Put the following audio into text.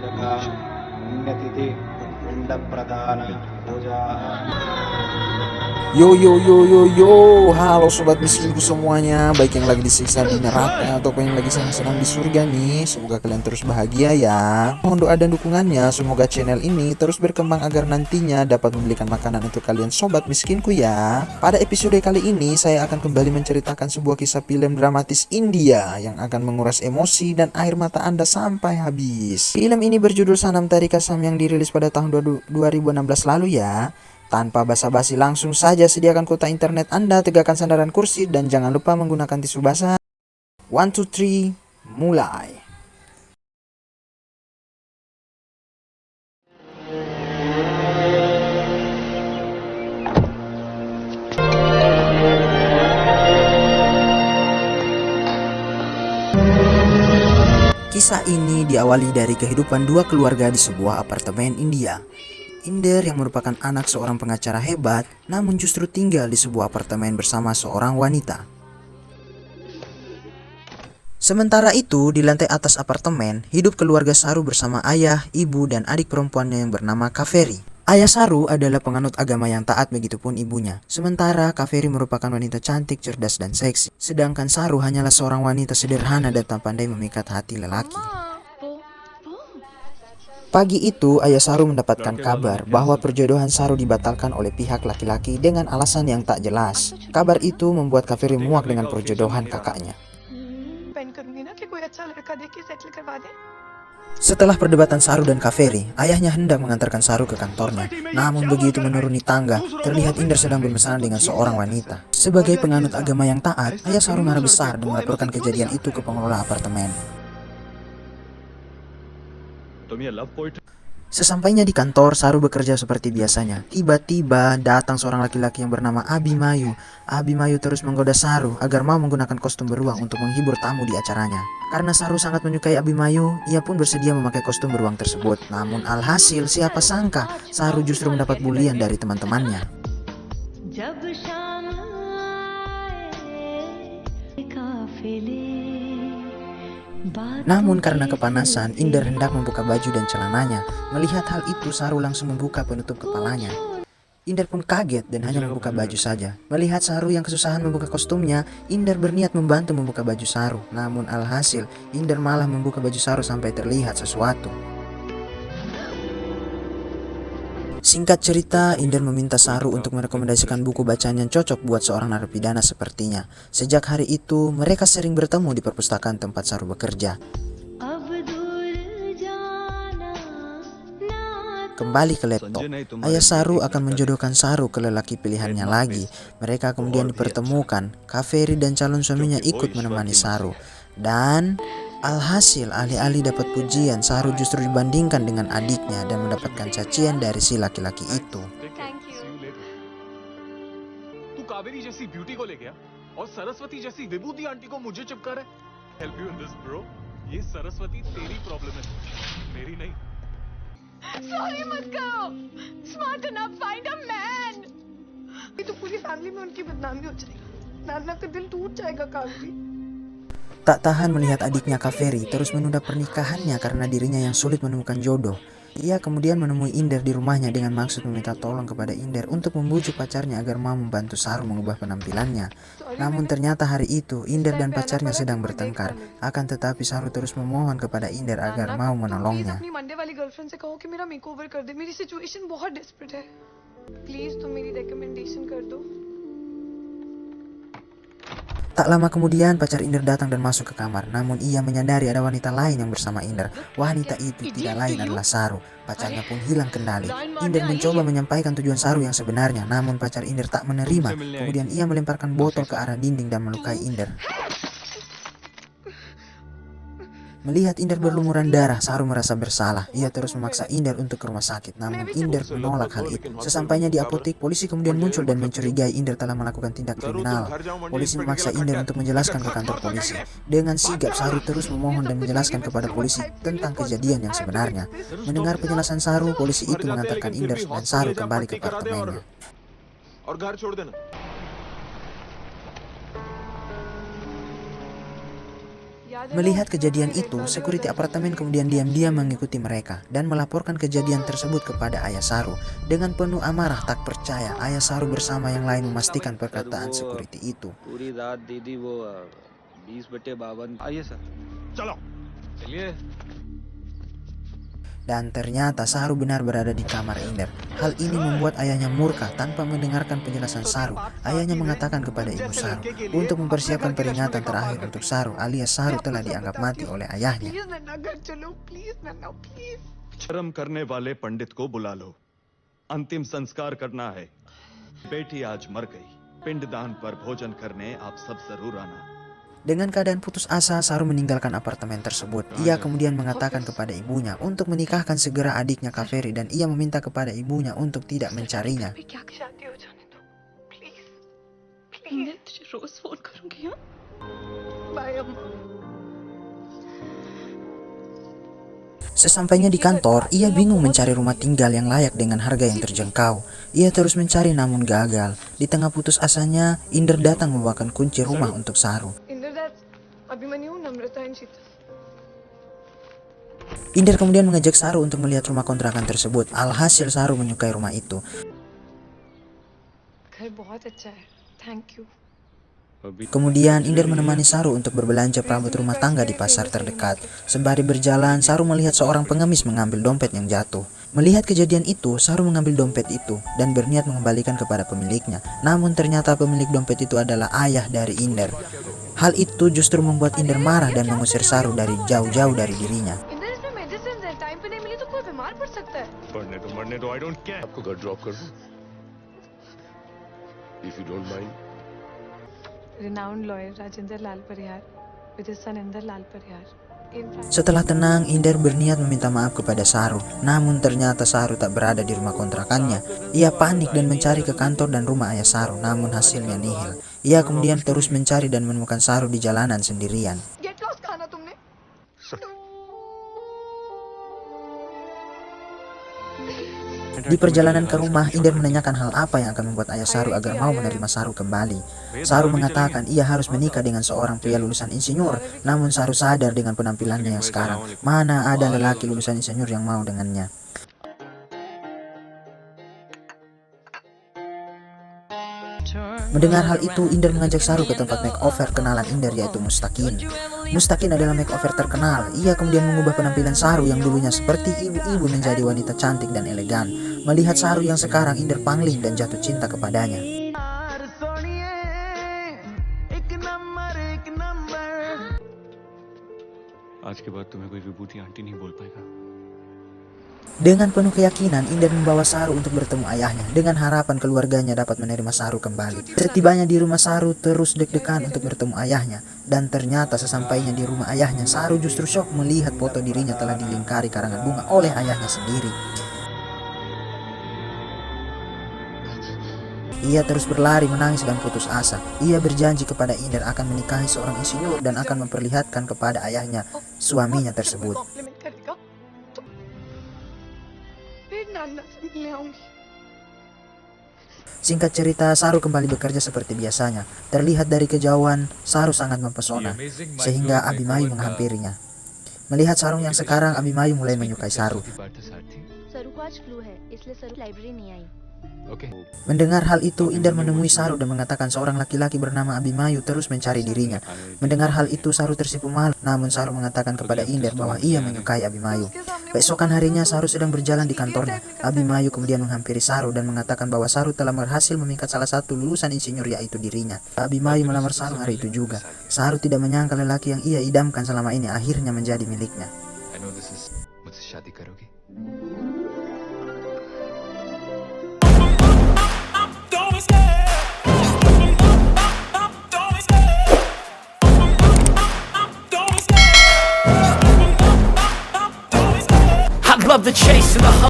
मोदका पुण्यतिथि पिण्डप्रदान पूजा. Yo yo yo yo yo, halo sobat miskinku semuanya, baik yang lagi disiksa di neraka ataupun yang lagi senang-senang di surga nih. Semoga kalian terus bahagia ya. Mohon doa dan dukungannya, semoga channel ini terus berkembang agar nantinya dapat membelikan makanan untuk kalian sobat miskinku ya. Pada episode kali ini saya akan kembali menceritakan sebuah kisah film dramatis India yang akan menguras emosi dan air mata Anda sampai habis. Film ini berjudul Sanam Teri Kasam yang dirilis pada tahun 2016 lalu ya. Tanpa basa-basi langsung saja sediakan kuota internet Anda, tegakkan sandaran kursi, dan jangan lupa menggunakan tisu basah. 1, 2, 3, mulai. Kisah ini diawali dari kehidupan dua keluarga di sebuah apartemen India. Inder yang merupakan anak seorang pengacara hebat, namun justru tinggal di sebuah apartemen bersama seorang wanita. Sementara itu, di lantai atas apartemen, hidup keluarga Saru bersama ayah, ibu, dan adik perempuannya yang bernama Kaveri. Ayah Saru adalah penganut agama yang taat, begitupun ibunya. Sementara Kaveri merupakan wanita cantik, cerdas, dan seksi. Sedangkan Saru hanyalah seorang wanita sederhana dan tak pandai memikat hati lelaki. Pagi itu, ayah Saru mendapatkan kabar bahwa perjodohan Saru dibatalkan oleh pihak laki-laki dengan alasan yang tak jelas. Kabar itu membuat Kaveri muak dengan perjodohan kakaknya. Setelah perdebatan Saru dan Kaveri, ayahnya hendak mengantarkan Saru ke kantornya. Namun begitu menuruni tangga, terlihat Inder sedang bermesraan dengan seorang wanita. Sebagai penganut agama yang taat, ayah Saru marah besar dan melaporkan kejadian itu ke pengelola apartemen. Sesampainya di kantor, Saru bekerja seperti biasanya. Tiba-tiba datang seorang laki-laki yang bernama Abhimanyu. Abhimanyu terus menggoda Saru agar mau menggunakan kostum beruang untuk menghibur tamu di acaranya. Karena Saru sangat menyukai Abhimanyu, ia pun bersedia memakai kostum beruang tersebut. Namun alhasil, siapa sangka Saru justru mendapat bulian dari teman-temannya. Namun karena kepanasan, Inder hendak membuka baju dan celananya. Melihat hal itu, Saru langsung membuka penutup kepalanya. Inder pun kaget dan hanya membuka baju saja. Melihat Saru yang kesusahan membuka kostumnya, Inder berniat membantu membuka baju Saru. Namun alhasil, Inder malah membuka baju Saru sampai terlihat sesuatu. Singkat cerita, Inder meminta Saru untuk merekomendasikan buku bacaan yang cocok buat seorang narapidana sepertinya. Sejak hari itu, mereka sering bertemu di perpustakaan tempat Saru bekerja. Kembali ke laptop, ayah Saru akan menjodohkan Saru ke lelaki pilihannya lagi. Mereka kemudian dipertemukan. Kaveri dan calon suaminya ikut menemani Saru. Dan alhasil, alih-alih dapat pujian, Saru justru dibandingkan dengan adiknya dan mendapatkan cacian dari si laki-laki itu. तू कावेरी जैसी ब्यूटी को ले गया और सरस्वती जैसी विभूति आंटी को मुझे चिपका रहा है. Help you in this, bro. ये सरस्वती तेरी प्रॉब्लम है, मेरी नहीं. सॉरी मत करो. Smart enough, find a man. ये तो पूरी फैमिली में उनकी बदनामी हो जाएगी. नाना का दिल टूट जाएगा Kaveri. Tak tahan melihat adiknya Kaveri terus menunda pernikahannya karena dirinya yang sulit menemukan jodoh. Ia kemudian menemui Inder di rumahnya dengan maksud meminta tolong kepada Inder untuk membujuk pacarnya agar mau membantu Saru mengubah penampilannya. Namun ternyata hari itu Inder dan pacarnya sedang bertengkar. Akan tetapi Saru terus memohon kepada Inder agar mau menolongnya. अपनी मंडे वाली गर्लफ्रेंड से कहो कि मेरा मेकओवर कर दे. मेरी सिचुएशन बहुत डेस्परेट है. प्लीज तुम मेरी रिकमेंडेशन कर दो. Tak lama kemudian pacar Inder datang dan masuk ke kamar. Namun ia menyadari ada wanita lain yang bersama Inder. Wanita itu tidak lain adalah Saru. Pacarnya pun hilang kendali. Inder mencoba menyampaikan tujuan Saru yang sebenarnya. Namun pacar Inder tak menerima. Kemudian ia melemparkan botol ke arah dinding dan melukai Inder. Melihat Inder berlumuran darah, Saru merasa bersalah. Ia terus memaksa Inder untuk ke rumah sakit. Namun Inder menolak hal itu. Sesampainya di apotek, polisi kemudian muncul dan mencurigai Inder telah melakukan tindak kriminal. Polisi memaksa Inder untuk menjelaskan ke kantor polisi. Dengan sigap, Saru terus memohon dan menjelaskan kepada polisi tentang kejadian yang sebenarnya. Mendengar penjelasan Saru, polisi itu mengantarkan Inder dan Saru kembali ke apartemennya. Melihat kejadian itu, security apartemen kemudian diam-diam mengikuti mereka dan melaporkan kejadian tersebut kepada ayah Saru. Dengan penuh amarah tak percaya, ayah Saru bersama yang lain memastikan perkataan security itu. पूरी रात दीदी वो 20/52 आइए सर चलो चलिए Dan ternyata Saru benar berada di kamar Inder. Hal ini membuat ayahnya murka tanpa mendengarkan penjelasan Saru. Ayahnya mengatakan kepada ibu Saru untuk mempersiapkan peringatan terakhir untuk Saru, alias Saru telah dianggap mati oleh ayahnya. Please नन्ना घर चलो प्लीज नन्ना प्लीज शर्म करने वाले पंडित को बुला लो, अंतिम संस्कार करना है। बेटी आज मर गई, पिंडदान पर भोजन करने आप सब जरूर आना। Dengan keadaan putus asa, Saru meninggalkan apartemen tersebut. Ia kemudian mengatakan kepada ibunya untuk menikahkan segera adiknya Kaveri dan ia meminta kepada ibunya untuk tidak mencarinya. अभी क्या शादी हो जाने दो प्लीज प्लीज मैं तुझे रोज फोन करूंगी हाँ बाय अम्मा Sesampainya di kantor, ia bingung mencari rumah tinggal yang layak dengan harga yang terjangkau. Ia terus mencari namun gagal. Di tengah putus asanya, Inder datang membawakan kunci rumah untuk Saru. Inder that Abhimanyu Namrata and Sheetal Inder kemudian mengajak Saru untuk melihat rumah kontrakan tersebut. Alhasil Saru menyukai rumah itu. घर बहुत अच्छा है thank you Kemudian Inder menemani Saru untuk berbelanja perabot rumah tangga di pasar terdekat. Sembari berjalan, Saru melihat seorang pengemis mengambil dompet yang jatuh. Melihat kejadian itu, Saru mengambil dompet itu dan berniat mengembalikan kepada pemiliknya. Namun ternyata pemilik dompet itu adalah ayah dari Inder. Hal itu justru membuat Inder marah dan mengusir Saru dari jauh-jauh dari dirinya. Inder इसमें मेडिसिन है टाइम पे नहीं मिली तो कोई बीमार पड़ सकता है मरने दो, I don't care। आपको घर ड्रॉप कर दूं? If you don't mind। renowned lawyer Rajinder Lal Parihar with his son Inder Lal Parihar. Setelah tenang, Inder berniat meminta maaf kepada Saru. Namun ternyata Saru tak berada di rumah kontrakannya. Ia panik dan mencari ke kantor dan rumah ayah Saru, namun hasilnya nihil. Ia kemudian terus mencari dan menemukan Saru di jalanan sendirian. Get lost खाना तुमने Di perjalanan ke rumah, Inder menanyakan hal apa yang akan membuat ayah Saru agar mau menerima Saru kembali. Saru mengatakan ia harus menikah dengan seorang pria lulusan insinyur. Namun Saru sadar dengan penampilannya yang sekarang, mana ada lelaki lulusan insinyur yang mau dengannya. Mendengar hal itu, Inder mengajak Saru ke tempat makeover kenalan Inder yaitu Mustakin. Mustakin adalah makeover terkenal. Ia kemudian mengubah penampilan Saru yang dulunya seperti ibu-ibu menjadi wanita cantik dan elegan. Melihat Saru yang sekarang, Inder pangling dan jatuh cinta kepadanya. आज के बाद तुम्हें कोई विभूति आंटी नहीं बोल पाएगा Dengan penuh keyakinan, Inder membawa Saru untuk bertemu ayahnya dengan harapan keluarganya dapat menerima Saru kembali. Setibanya di rumah, Saru terus deg-degan untuk bertemu ayahnya. Dan ternyata sesampainya di rumah ayahnya, Saru justru syok melihat foto dirinya telah dilingkari karangan bunga oleh ayahnya sendiri. Ia terus berlari menangis dan putus asa. Ia berjanji kepada Inder akan menikahi seorang insinyur dan akan memperlihatkan kepada ayahnya suaminya tersebut. Compliment करेगा तो फिर नाना से मिलने आऊंगी Singkat cerita, Saru kembali bekerja seperti biasanya. Terlihat dari kejauhan, Saru sangat mempesona, sehingga Abimayu menghampirinya. Melihat sarung yang sekarang, Abimayu mulai menyukai Saru. सरू को आज फ्लू है इसलिए सरू लाइब्रेरी नहीं आई Mendengar hal itu, Inder menemui Saru dan mengatakan seorang laki-laki bernama Abimayu terus mencari dirinya. Mendengar hal itu, Saru tersipu malu, namun Saru mengatakan kepada Inder bahwa ia menyukai Abimayu. Keesokan harinya, Saru sedang berjalan di kantornya. Abimayu kemudian menghampiri Saru dan mengatakan bahwa Saru telah berhasil memikat salah satu lulusan insinyur yaitu dirinya. Abimayu melamar Saru hari itu juga. Saru tidak menyangka lelaki yang ia idamkan selama ini akhirnya menjadi miliknya. I know this is मुझसे शादी करोगे I love the chase and the hustle.